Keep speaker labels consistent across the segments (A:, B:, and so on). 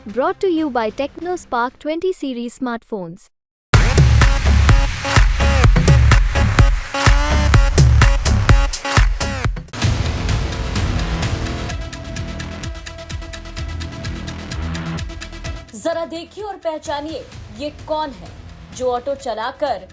A: Brought to you by TechnoSpark 20 series smartphones.
B: जरा देखिए और पहचानिए ये कौन है जो ऑटो चलाकर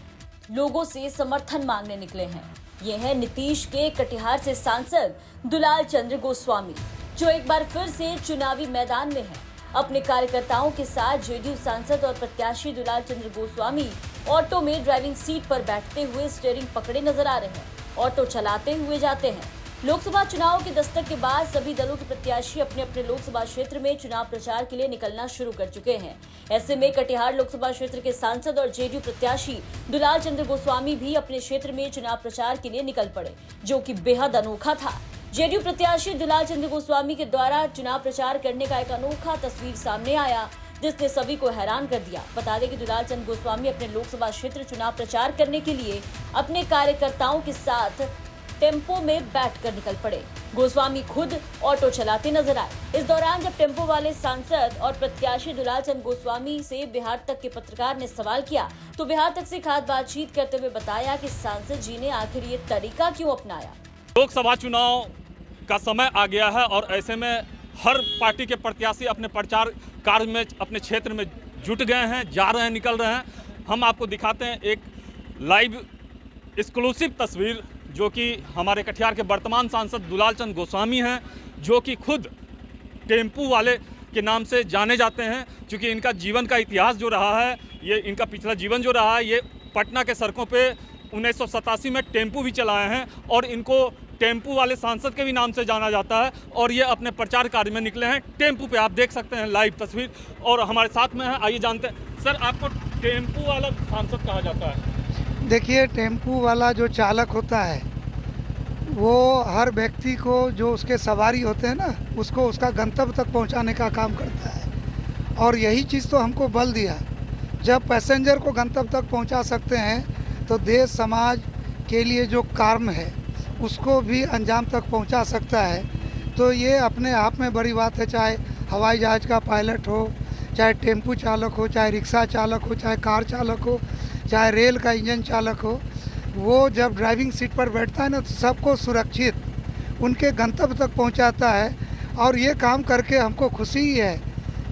B: लोगों से समर्थन मांगने निकले हैं। ये है नीतीश के कटिहार से सांसद दुलाल चंद्र गोस्वामी, जो एक बार फिर से चुनावी मैदान में हैं। अपने कार्यकर्ताओं के साथ जेडीयू सांसद और प्रत्याशी दुलाल चंद्र गोस्वामी ऑटो में ड्राइविंग सीट पर बैठते हुए स्टीयरिंग पकड़े नजर आ रहे हैं। ऑटो चलाते हुए जाते हैं। लोकसभा चुनाव की दस्तक के बाद सभी दलों के प्रत्याशी अपने अपने लोकसभा क्षेत्र में चुनाव प्रचार के लिए निकलना शुरू कर चुके हैं। ऐसे में कटिहार लोकसभा क्षेत्र के सांसद और जेडीयू प्रत्याशी दुलाल चंद्र गोस्वामी भी अपने क्षेत्र में चुनाव प्रचार के लिए निकल पड़े, जो कि बेहद अनोखा था। जेडीयू प्रत्याशी दुलाल चंद्र गोस्वामी के द्वारा चुनाव प्रचार करने का एक अनोखा तस्वीर सामने आया, जिसने सभी को हैरान कर दिया। बता दें कि दुलाल चंद्र गोस्वामी अपने लोकसभा क्षेत्र चुनाव प्रचार करने के लिए अपने कार्यकर्ताओं के साथ टेम्पो में बैठकर निकल पड़े। गोस्वामी खुद ऑटो चलाते नजर आए। इस दौरान जब टेम्पो वाले सांसद और प्रत्याशी दुलाल चंद्र गोस्वामी से बिहार तक के पत्रकार ने सवाल किया, तो बिहार तक से खास बातचीत करते हुए बताया कि सांसद जी ने आखिर ये तरीका क्यों अपनाया।
C: लोकसभा चुनाव का समय आ गया है और ऐसे में हर पार्टी के प्रत्याशी अपने प्रचार कार्य में अपने क्षेत्र में जुट गए हैं, जा रहे हैं, निकल रहे हैं। हम आपको दिखाते हैं एक लाइव एक्सक्लूसिव तस्वीर, जो कि हमारे कटिहार के वर्तमान सांसद दुलाल चंद्र गोस्वामी हैं, जो कि खुद टेम्पू वाले के नाम से जाने जाते हैं। क्योंकि इनका जीवन का इतिहास जो रहा है, ये इनका पिछला जीवन जो रहा है, ये पटना के सड़कों पे 1987 में टेम्पू भी चलाए हैं और इनको टेम्पू वाले सांसद के भी नाम से जाना जाता है। और ये अपने प्रचार कार्य में निकले हैं टेम्पू पे। आप देख सकते हैं लाइव तस्वीर और हमारे साथ में है। आइए जानते हैं, सर आपको टेम्पू वाला सांसद कहा जाता है?
D: देखिए, टेम्पू वाला जो चालक होता है वो हर व्यक्ति को, जो उसके सवारी होते हैं ना, उसको उसका गंतव्य तक पहुंचाने का काम करता है। और यही चीज़ तो हमको बल दिया। जब पैसेंजर को गंतव्य तक पहुंचा सकते हैं तो देश समाज के लिए जो काम है उसको भी अंजाम तक पहुंचा सकता है। तो ये अपने आप में बड़ी बात है। चाहे हवाई जहाज़ का पायलट हो, चाहे टेम्पू चालक हो, चाहे रिक्शा चालक हो, चाहे कार चालक हो, चाहे रेल का इंजन चालक हो, वो जब ड्राइविंग सीट पर बैठता है ना, तो सबको सुरक्षित उनके गंतव्य तक पहुंचाता है। और ये काम करके हमको खुशी ही है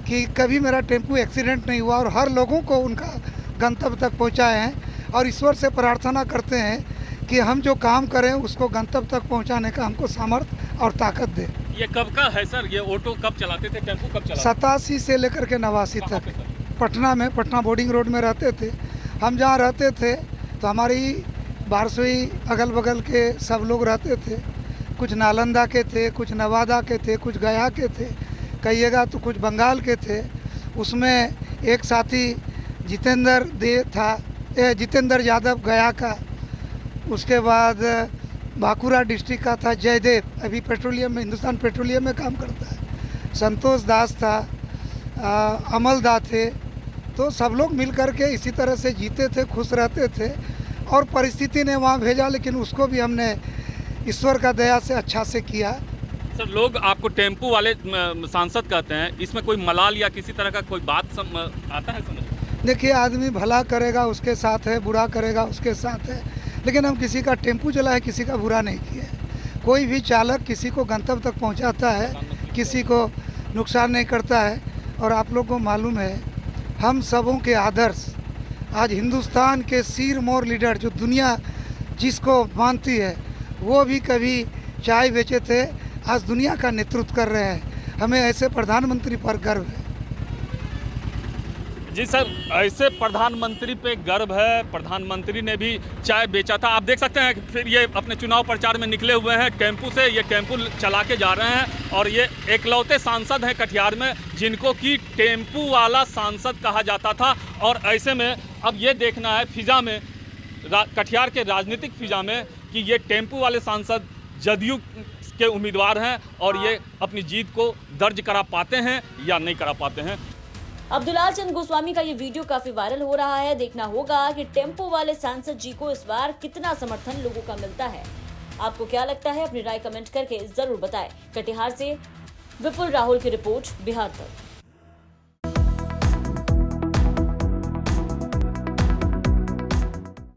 D: कि कभी मेरा टेम्पू एक्सीडेंट नहीं हुआ और हर लोगों को उनका गंतव्य तक पहुंचाए हैं। और ईश्वर से प्रार्थना करते हैं कि हम जो काम करें उसको गंतव्य तक पहुंचाने का हमको सामर्थ्य और ताकत दे।
C: ये कब का है सर? ये ऑटो कब चलाते थे, टेम्पू कब चलाते?
D: 87 से लेकर के 89 तक पटना में, पटना बोर्डिंग रोड में रहते थे। हम जहाँ रहते थे तो हमारी बारसोई अगल बगल के सब लोग रहते थे। कुछ नालंदा के थे, कुछ नवादा के थे, कुछ गया के थे, कहिएगा तो कुछ बंगाल के थे। उसमें एक साथी जितेंद्र यादव गया का, उसके बाद बांकुड़ा डिस्ट्रिक्ट का था जयदेव, अभी पेट्रोलियम में, हिंदुस्तान पेट्रोलियम में काम करता है। संतोष दास था, अमल दा थे। तो सब लोग मिल कर के इसी तरह से जीते थे, खुश रहते थे। और परिस्थिति ने वहाँ भेजा, लेकिन उसको भी हमने ईश्वर का दया से अच्छा से किया।
C: सर, लोग आपको टेम्पू वाले सांसद कहते हैं, इसमें कोई मलाल या किसी तरह का कोई बात आता है समझ?
D: देखिए, आदमी भला करेगा उसके साथ है, बुरा करेगा उसके साथ है। लेकिन हम किसी का टेम्पू चलाए, किसी का बुरा नहीं किया है। कोई भी चालक किसी को गंतव्य तक पहुंचाता है, किसी को नुकसान नहीं करता है। और आप लोग को मालूम है, हम सबों के आदर्श आज हिंदुस्तान के सिर मोर लीडर, जो दुनिया जिसको मानती है, वो भी कभी चाय बेचे थे, आज दुनिया का नेतृत्व कर रहे हैं। हमें ऐसे प्रधानमंत्री पर गर्व है।
C: जी सर, ऐसे प्रधानमंत्री पे गर्व है। प्रधानमंत्री ने भी चाय बेचा था। आप देख सकते हैं कि फिर ये अपने चुनाव प्रचार में निकले हुए हैं टेम्पू से। ये टेम्पू चला के जा रहे हैं और ये एकलौते सांसद हैं कटिहार में जिनको कि टेम्पू वाला सांसद कहा जाता था। और ऐसे में अब ये देखना है फिजा में, कटिहार के राजनीतिक फिजा में, कि ये टेम्पू वाले सांसद जदयू के उम्मीदवार हैं और ये अपनी जीत को दर्ज करा पाते हैं या नहीं करा पाते हैं।
B: अब दुलाल चंद्र गोस्वामी का ये वीडियो काफी वायरल हो रहा है। देखना होगा कि टेम्पो वाले सांसद जी को इस बार कितना समर्थन लोगों का मिलता है। आपको क्या लगता है? अपनी राय कमेंट करके जरूर बताएं। कटिहार से विपुल राहुल की रिपोर्ट, बिहार तक।